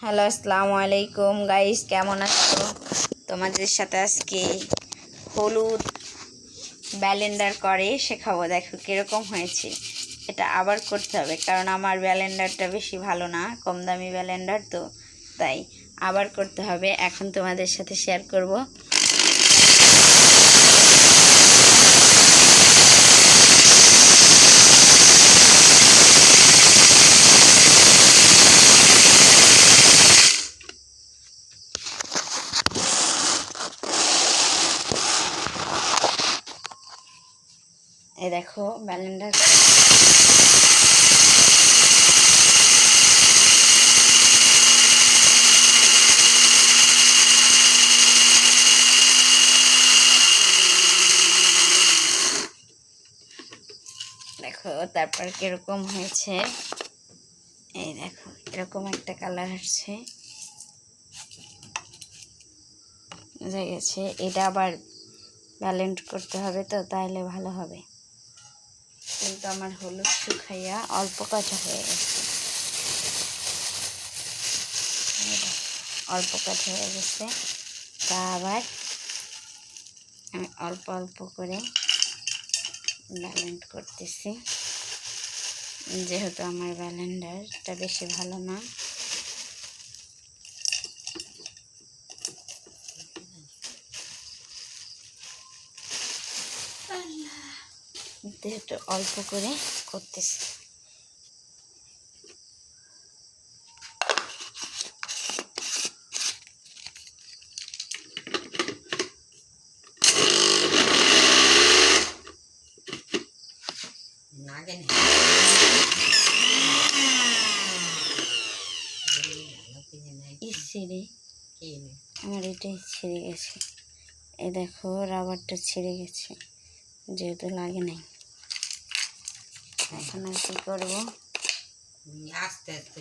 Hello, আসসালামু আলাইকুম guys, কেমন আছো? তোমাদের সাথে আজকে হলুদ ব্লেন্ডার করে শেখাবো। দেখো কীরকম হয়েছে। এটা আবার করতে হবে কারণ আমার ব্লেন্ডারটা বেশি ভালো না, কম দামি ব্লেন্ডার তো, তাই আবার করতে হবে। এখন তোমাদের সাথে শেয়ার করব। এই দেখো ব্লেন্ডার দেখো তারপর কিরকম হয়েছে। এই দেখো এরকম একটা কালার আসছে, বোঝা গেছে। এটা আবার ব্লেন্ড করতে হবে তো, তাহলে ভালো হবে। কিন্তু আমার হলুদ শুকাইয়া অল্প কাঁচা হয়ে গেছে, অল্প কাঁচা হয়ে গেছে। তা আবার আমি অল্প অল্প করে ব্লেন্ড করতেছি, যেহেতু আমার ব্লেন্ডারটা বেশি ভালো না। যেহেতু অল্প করে করতেছি। আমার এটাই ছিঁড়ে গেছে। এই দেখো রাবারটা ছিঁড়ে গেছে, যেহেতু লাগে নাই। এখন আর কি করবো, আস্তে আস্তে